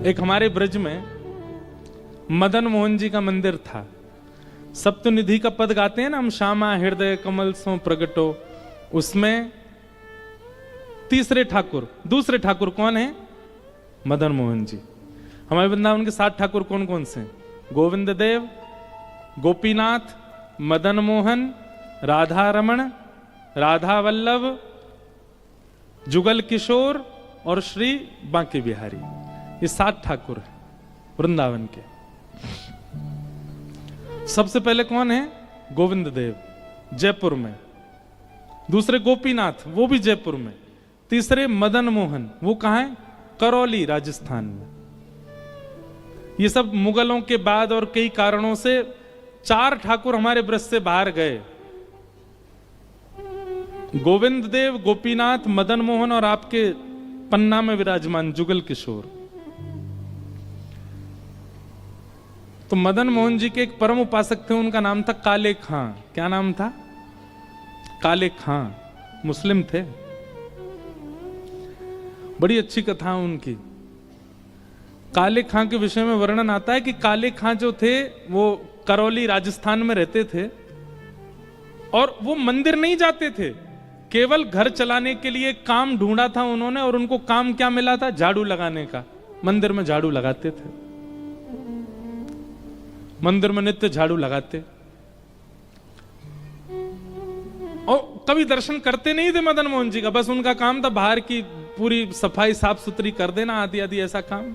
एक हमारे ब्रज में मदन मोहन जी का मंदिर था। सप्तनिधि का पद गाते हैं ना हम, श्यामा हृदय कमल सो प्रगटो, उसमें दूसरे ठाकुर कौन है? मदन मोहन जी। हमारे वृंदावन के 7 ठाकुर कौन कौन से? गोविंद देव, गोपीनाथ, मदन मोहन, राधा रमण, राधा वल्लभ, जुगल किशोर और श्री बांके बिहारी। ये 7 ठाकुर हैं वृंदावन के। सबसे पहले कौन है? गोविंद देव, जयपुर में। दूसरे गोपीनाथ, वो भी जयपुर में। तीसरे मदन मोहन, वो कहां है? करौली, राजस्थान में। ये सब मुगलों के बाद और कई कारणों से 4 ठाकुर हमारे ब्रज से बाहर गए। गोविंद देव, गोपीनाथ, मदन मोहन और आपके पन्ना में विराजमान जुगल किशोर। तो मदन मोहन जी के एक परम उपासक थे, उनका नाम था काले खां। क्या नाम था? काले खां। मुस्लिम थे। बड़ी अच्छी कथा उनकी। काले खां के विषय में वर्णन आता है कि काले खां जो थे वो करौली, राजस्थान में रहते थे और वो मंदिर नहीं जाते थे, केवल घर चलाने के लिए काम ढूंढा था उन्होंने। और उनको काम क्या मिला था? झाड़ू लगाने का। मंदिर में झाड़ू लगाते थे, मंदिर में नित्य झाड़ू लगाते। और कभी दर्शन करते नहीं थे मदन मोहन जी का, बस उनका काम था बाहर की पूरी सफाई साफ सुथरी कर देना, आदि आदि ऐसा काम।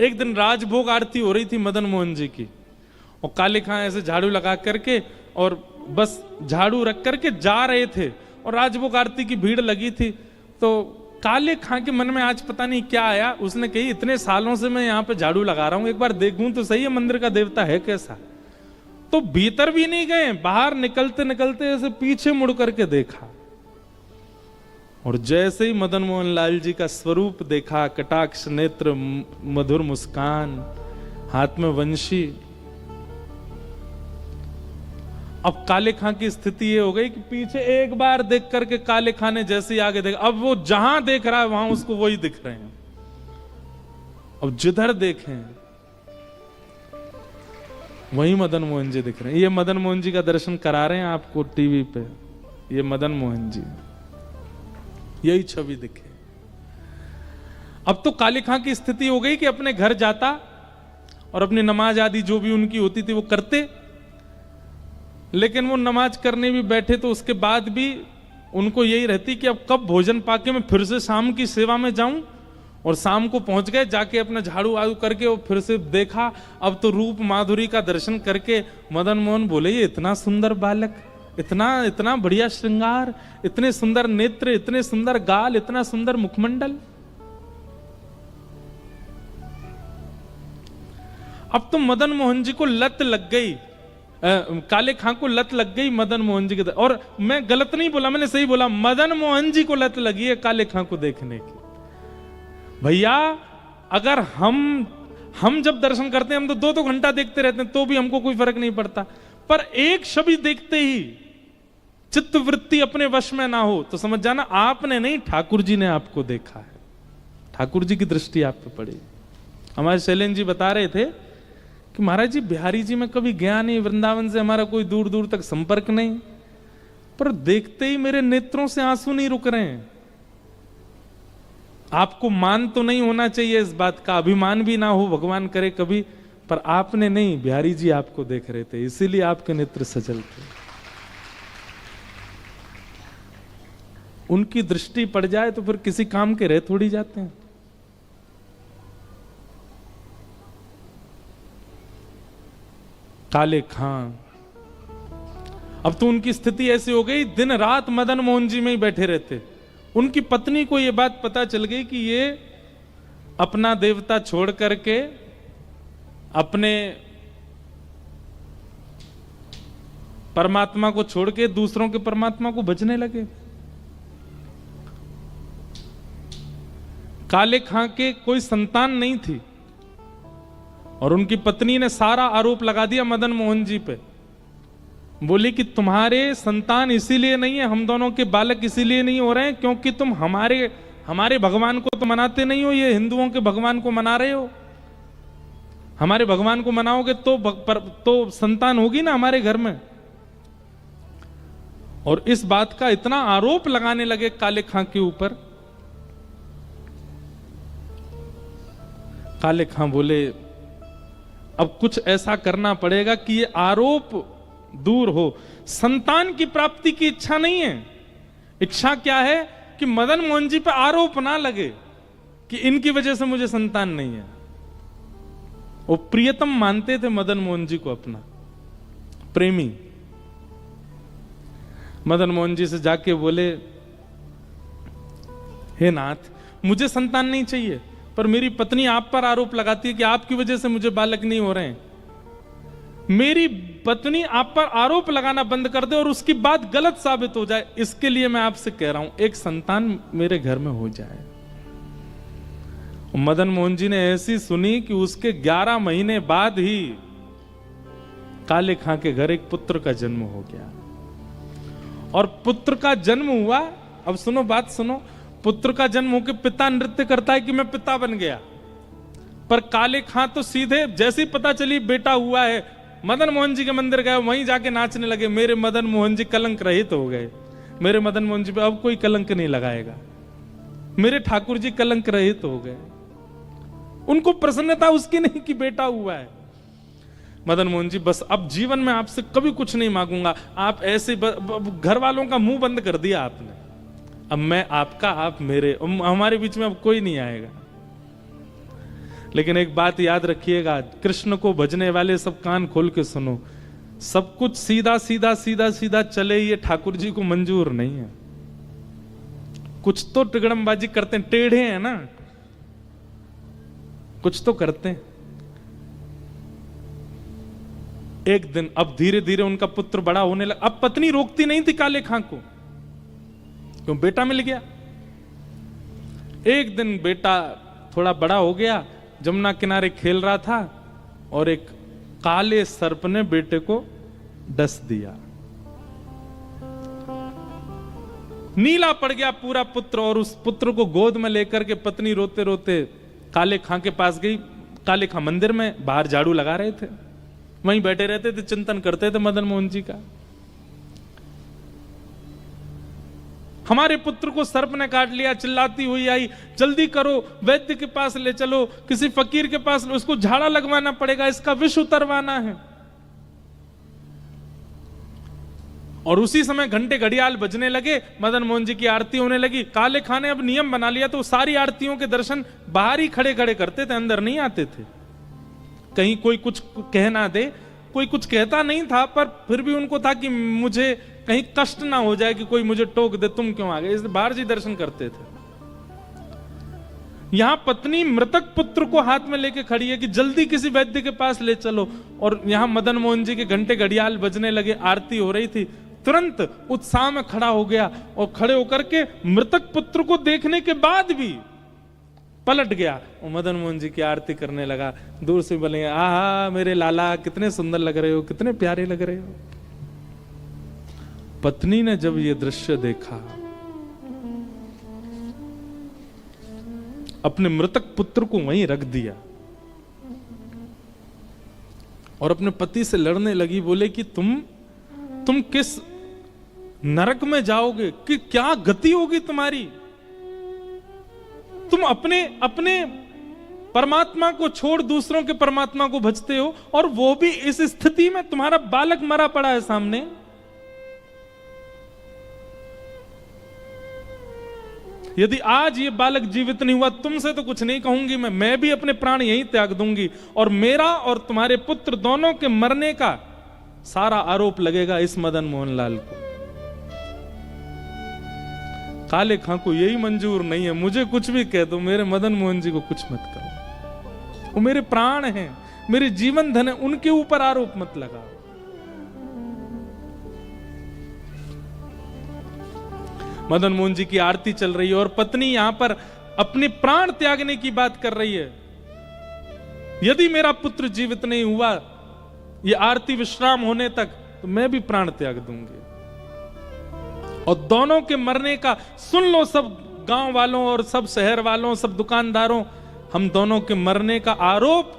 एक दिन राजभोग आरती हो रही थी मदन मोहन जी की, और काले खां ऐसे झाड़ू लगा करके और बस झाड़ू रख करके जा रहे थे, और राजभोग आरती की भीड़ लगी थी। तो काले खां के मन में आज पता नहीं क्या आया, उसने कही इतने सालों से मैं यहां पे झाड़ू लगा रहा हूं, एक बार देखूं तो सही है मंदिर का देवता है कैसा। तो भीतर भी नहीं गए, बाहर निकलते निकलते ऐसे पीछे मुड़ करके देखा, और जैसे ही मदन मोहन लाल जी का स्वरूप देखा, कटाक्ष नेत्र, मधुर मुस्कान, हाथ में वंशी। अब काले खां की स्थिति ये हो गई कि पीछे एक बार देख करके काले खां ने जैसे ही आगे देखा, अब वो जहां देख रहा है वहां उसको वही दिख रहे हैं। अब जिधर देखें वही मदन मोहन जी दिख रहे हैं। ये मदन मोहन जी का दर्शन करा रहे हैं आपको टीवी पे, ये मदन मोहन जी, यही छवि दिखे। अब तो काले खां की स्थिति हो गई कि अपने घर जाता और अपनी नमाज आदि जो भी उनकी होती थी वो करते, लेकिन वो नमाज करने भी बैठे तो उसके बाद भी उनको यही रहती कि अब कब भोजन पाके मैं फिर से शाम की सेवा में जाऊं। और शाम को पहुंच गए, जाके अपना झाड़ू आड़ू करके वो फिर से देखा, अब तो रूप माधुरी का दर्शन करके मदन मोहन बोले ये इतना सुंदर बालक, इतना इतना बढ़िया श्रृंगार, इतने सुंदर नेत्र, इतने सुंदर गाल, इतना सुंदर मुखमंडल। अब तो मदन मोहन जी को लत लग गई, काले खां को लत लग गई मदन मोहन जी के। और मैं गलत नहीं बोला, मैंने सही बोला, मदन मोहन जी को लत लगी है काले खां को देखने की। भैया अगर हम जब दर्शन करते हैं हम तो 2-2 घंटा देखते रहते हैं तो भी हमको कोई फर्क नहीं पड़ता, पर एक छवि देखते ही चित्त वृत्ति अपने वश में ना हो तो समझ जाना आपने नहीं, ठाकुर जी ने आपको देखा है, ठाकुर जी की दृष्टि आप पे पड़ी। हमारे शैलेंद्र जी बता रहे थे कि महाराज जी बिहारी जी में कभी गया नहीं, वृंदावन से हमारा कोई दूर दूर तक संपर्क नहीं, पर देखते ही मेरे नेत्रों से आंसू नहीं रुक रहे हैं। आपको मान तो नहीं होना चाहिए इस बात का, अभिमान भी ना हो, भगवान करे कभी, पर आपने नहीं, बिहारी जी आपको देख रहे थे, इसीलिए आपके नेत्र सजल थे। उनकी दृष्टि पड़ जाए तो फिर किसी काम के रह थोड़ी जाते हैं। काले खां, अब तो उनकी स्थिति ऐसी हो गई, दिन रात मदन मोहन जी में ही बैठे रहते। उनकी पत्नी को यह बात पता चल गई कि ये अपना देवता छोड़ करके अपने परमात्मा को छोड़ के दूसरों के परमात्मा को भजने लगे। काले खां के कोई संतान नहीं थी और उनकी पत्नी ने सारा आरोप लगा दिया मदन मोहन जी पे। बोली कि तुम्हारे संतान इसीलिए नहीं है, हम दोनों के बालक इसीलिए नहीं हो रहे हैं क्योंकि तुम हमारे हमारे भगवान को तो मनाते नहीं हो, ये हिंदुओं के भगवान को मना रहे हो। हमारे भगवान को मनाओगे तो संतान होगी ना हमारे घर में। और इस बात का इतना आरोप लगाने लगे काले खां के ऊपर। काले खां बोले अब कुछ ऐसा करना पड़ेगा कि ये आरोप दूर हो। संतान की प्राप्ति की इच्छा नहीं है, इच्छा क्या है कि मदन मोहन जी पे आरोप ना लगे कि इनकी वजह से मुझे संतान नहीं है। वो प्रियतम मानते थे मदन मोहन जी को, अपना प्रेमी। मदन मोहन जी से जाके बोले, हे नाथ, मुझे संतान नहीं चाहिए, पर मेरी पत्नी आप पर आरोप लगाती है कि आपकी वजह से मुझे बालक नहीं हो रहे हैं। मेरी पत्नी आप पर आरोप लगाना बंद कर दे और उसकी बात गलत साबित हो जाए, इसके लिए मैं आपसे कह रहा हूं एक संतान मेरे घर में हो जाए। मदन मोहन जी ने ऐसी सुनी कि उसके 11 महीने बाद ही काले खां के घर एक पुत्र का जन्म हो गया। और पुत्र का जन्म हुआ, अब सुनो बात सुनो, पुत्र का जन्म होकर पिता नृत्य करता है कि मैं पिता बन गया, पर काले खां तो सीधे जैसे ही पता चली बेटा हुआ है, मदन मोहन जी के मंदिर गए, वहीं जाके नाचने लगे। मेरे मदन मोहन जी कलंक रहित हो गए, मेरे मदन मोहन जी पे अब कोई कलंक नहीं लगाएगा, मेरे ठाकुर जी कलंक रहित हो गए। उनको प्रसन्नता उसकी नहीं कि बेटा हुआ है। मदन मोहन जी, बस अब जीवन में आपसे कभी कुछ नहीं मांगूंगा, आप ऐसे घर वालों का मुंह बंद कर दिया आपने, अब मैं आपका, आप मेरे, हमारे बीच में अब कोई नहीं आएगा। लेकिन एक बात याद रखिएगा, कृष्ण को भजने वाले सब कान खोल के सुनो, सब कुछ सीधा सीधा सीधा सीधा चले, ये ठाकुर जी को मंजूर नहीं है। कुछ तो टिगड़मबाजी करते हैं, टेढ़े हैं ना, कुछ तो करते हैं। एक दिन अब धीरे धीरे उनका पुत्र बड़ा होने लगा। अब पत्नी रोकती नहीं थी काले खां को, क्यों, बेटा मिल गया। एक दिन बेटा थोड़ा बड़ा हो गया, जमुना किनारे खेल रहा था और एक काले सर्प ने बेटे को डस दिया। नीला पड़ गया पूरा पुत्र, और उस पुत्र को गोद में लेकर के पत्नी रोते रोते काले खां के पास गई। काले खां मंदिर में बाहर झाड़ू लगा रहे थे, वहीं बैठे रहते थे, चिंतन करते थे मदन मोहन जी का। हमारे पुत्र को सर्प ने काट लिया, चिल्लाती हुई आई, जल्दी करो, वैद्य के पास ले चलो, किसी फकीर के पास, उसको झाड़ा लगवाना पड़ेगा, इसका विष उतरवाना है। और उसी समय घंटे घड़ियाल बजने लगे, मदन मोहन जी की आरती होने लगी। काले खां ने अब नियम बना लिया, तो सारी आरतियों के दर्शन बाहर ही खड़े खड़े करते थे, अंदर नहीं आते थे। कहीं कोई कुछ कह ना दे, कोई कुछ कहता नहीं था, पर फिर भी उनको था कि मुझे कहीं कष्ट ना हो जाए कि कोई मुझे टोक दे, तुम क्यों आ गए, इसलिए बाहर जी दर्शन करते थे। यहां पत्नी मृतक पुत्र को हाथ में लेके खड़ी है कि जल्दी किसी वैद्य के पास ले चलो, और यहां मदन मोहन जी के घंटे घड़ियाल बजने लगे, आरती हो रही थी। तुरंत उत्साह में खड़ा हो गया और खड़े होकर के मृतक पुत्र को देखने के बाद भी पलट गया और मदन मोहन जी की आरती करने लगा। दूर से बोले, आहा मेरे लाला, कितने सुंदर लग रहे हो, कितने प्यारे लग रहे हो। पत्नी ने जब ये दृश्य देखा, अपने मृतक पुत्र को वहीं रख दिया और अपने पति से लड़ने लगी। बोले कि तुम किस नरक में जाओगे, कि क्या गति होगी तुम्हारी। तुम अपने परमात्मा को छोड़ दूसरों के परमात्मा को भजते हो, और वो भी इस स्थिति में, तुम्हारा बालक मरा पड़ा है सामने। यदि आज ये बालक जीवित नहीं हुआ, तुमसे तो कुछ नहीं कहूंगी मैं भी अपने प्राण यहीं त्याग दूंगी, और मेरा और तुम्हारे पुत्र दोनों के मरने का सारा आरोप लगेगा इस मदन मोहन लाल को। काले खां को यही मंजूर नहीं है, मुझे कुछ भी कह दो, मेरे मदन मोहन जी को कुछ मत करो, वो मेरे प्राण हैं, मेरे जीवन धन है, उनके ऊपर आरोप मत लगाओ। मदन मोहन जी की आरती चल रही है और पत्नी यहां पर अपने प्राण त्यागने की बात कर रही है। यदि मेरा पुत्र जीवित नहीं हुआ, ये आरती विश्राम होने तक, तो मैं भी प्राण त्याग दूंगी। और दोनों के मरने का सुन लो सब गांव वालों और सब शहर वालों, सब दुकानदारों, हम दोनों के मरने का आरोप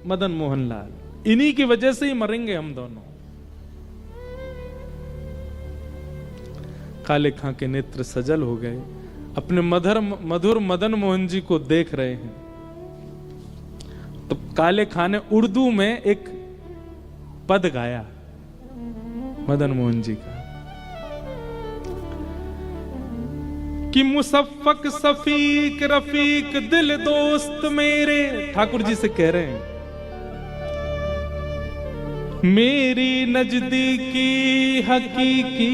मदन मोहन लाल, इन्हीं की वजह से ही मरेंगे हम दोनों। काले खां के नेत्र सजल हो गए, अपने मधुर मदन मोहन जी को देख रहे हैं। तो काले खां ने उर्दू में एक पद गाया मदन मोहन जी का कि मुसफ़्फ़क़ सफीक रफीक दिल दोस्त मेरे, ठाकुर जी से कह रहे हैं, मेरी नजदीकी हकीकी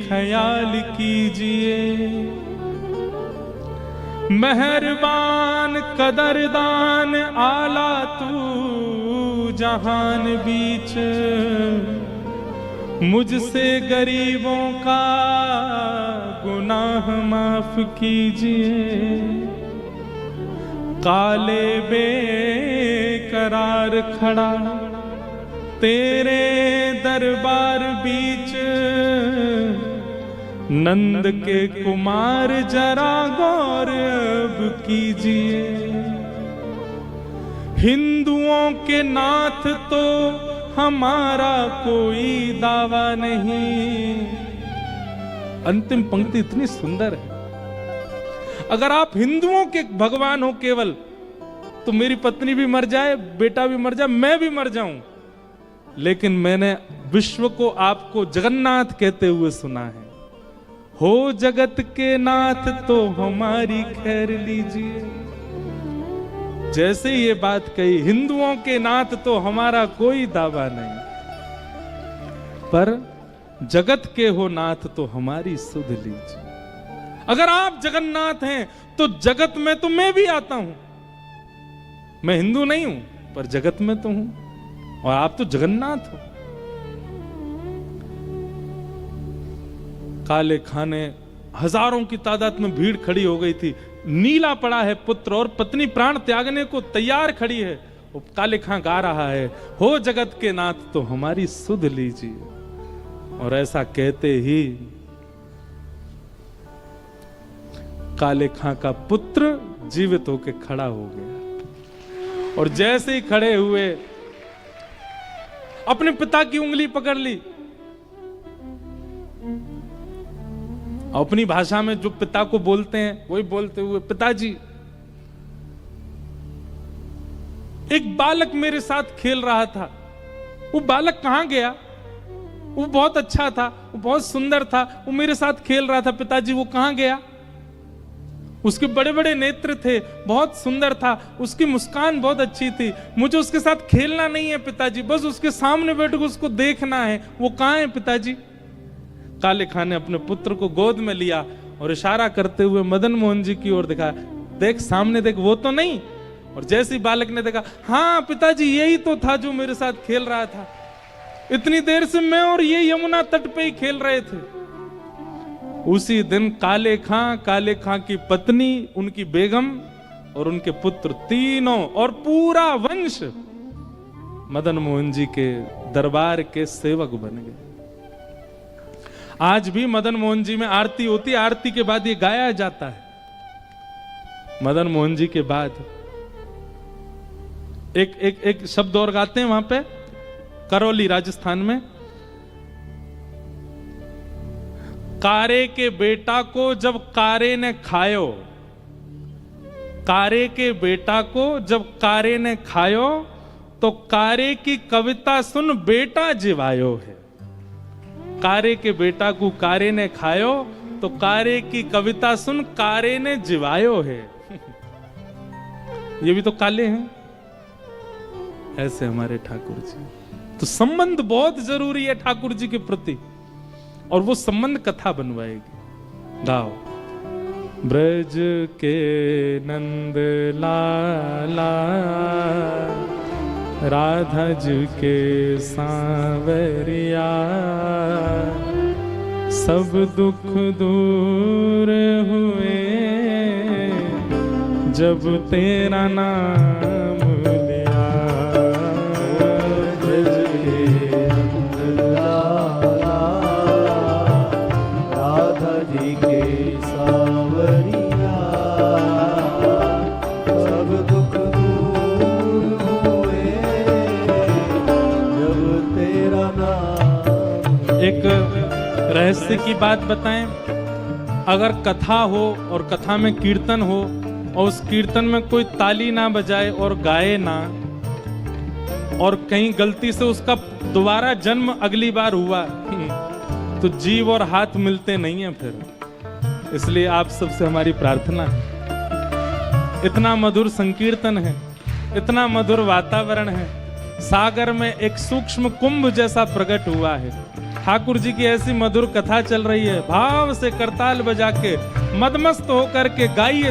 ख्याल कीजिए, मेहरबान कदरदान आला तू जहान बीच, मुझसे गरीबों का गुनाह माफ कीजिए, काले बेकरार खड़ा तेरे दरबार बीच, नंद के कुमार जरा गौर अब कीजिए, हिंदुओं के नाथ तो हमारा कोई दावा नहीं। अंतिम पंक्ति इतनी सुंदर है, अगर आप हिंदुओं के भगवान हो केवल, तो मेरी पत्नी भी मर जाए, बेटा भी मर जाए, मैं भी मर जाऊं, लेकिन मैंने विश्व को आपको जगन्नाथ कहते हुए सुना है। हो जगत के नाथ तो हमारी खैर लीजिए। जैसे ये बात कही, हिंदुओं के नाथ तो हमारा कोई दावा नहीं, पर जगत के हो नाथ तो हमारी सुध लीजिए। अगर आप जगन्नाथ हैं तो जगत में तो मैं भी आता हूं। मैं हिंदू नहीं हूं, पर जगत में तो हूं, और आप तो जगन्नाथ हो। काले खां ने, हजारों की तादाद में भीड़ खड़ी हो गई थी, नीला पड़ा है पुत्र और पत्नी प्राण त्यागने को तैयार खड़ी है। काले खां गा रहा है, हो जगत के नाथ तो हमारी सुध लीजिए। और ऐसा कहते ही काले खां का पुत्र जीवित होकर खड़ा हो गया, और जैसे ही खड़े हुए अपने पिता की उंगली पकड़ ली। अपनी भाषा में जो पिता को बोलते हैं वही बोलते हुए, पिताजी, एक बालक मेरे साथ खेल रहा था, वो बालक कहां गया? वो बहुत अच्छा था, वो बहुत सुंदर था, वो मेरे साथ खेल रहा था, पिताजी वो कहां गया? उसके बड़े बड़े नेत्र थे, बहुत सुंदर था, उसकी मुस्कान बहुत अच्छी थी, मुझे उसके साथ खेलना नहीं है पिताजी, बस उसके सामने बैठ कर उसको देखना है, वो कहां है पिताजी? काले खां ने अपने पुत्र को गोद में लिया और इशारा करते हुए मदन मोहन जी की ओर दिखा, देख सामने देख, वो तो नहीं। और जैसे ही बालक ने देखा, हाँ पिताजी यही तो था जो मेरे साथ खेल रहा था, इतनी देर से मैं और ये यमुना तट पे ही खेल रहे थे। उसी दिन काले खां की पत्नी, उनकी बेगम और उनके पुत्र तीनों और पूरा वंश मदन मोहन जी के दरबार के सेवक बन गए। आज भी मदन मोहन जी में आरती होती है, आरती के बाद ये गाया जाता है। मदन मोहन जी के बाद एक शब्द और गाते हैं वहां पे, करौली राजस्थान में, कारे के बेटा को जब कारे ने खायो, कारे के बेटा को जब कारे ने खायो, तो कारे की कविता सुन बेटा जिवायो है। कारे के बेटा को कारे ने खायो, तो कारे की कविता सुन कारे ने जिवायो है। ये भी तो काले हैं, ऐसे हमारे ठाकुर जी। तो संबंध बहुत जरूरी है ठाकुर जी के प्रति, और वो संबंध कथा बनवाएगी। गाओ, ब्रज के नंद लाला, राधा जी के सांवरिया, सब दुख दूर हुए जब तेरा नाम लिया। ब्रज के नंद लाला, राधा जी के सांवरिया, रहस्य की बात बताएं। अगर कथा हो और कथा में कीर्तन हो और उस कीर्तन में कोई ताली ना बजाए और गाए ना, और कहीं गलती से उसका दोबारा जन्म अगली बार हुआ तो जीव और हाथ मिलते नहीं है फिर। इसलिए आप सबसे हमारी प्रार्थना है, इतना मधुर संकीर्तन है, इतना मधुर वातावरण है, सागर में एक सूक्ष्म कुंभ जैसा प्रकट हुआ है। ठाकुर जी की ऐसी मधुर कथा चल रही है, भाव से करताल बजा के मदमस्त होकर के गाइए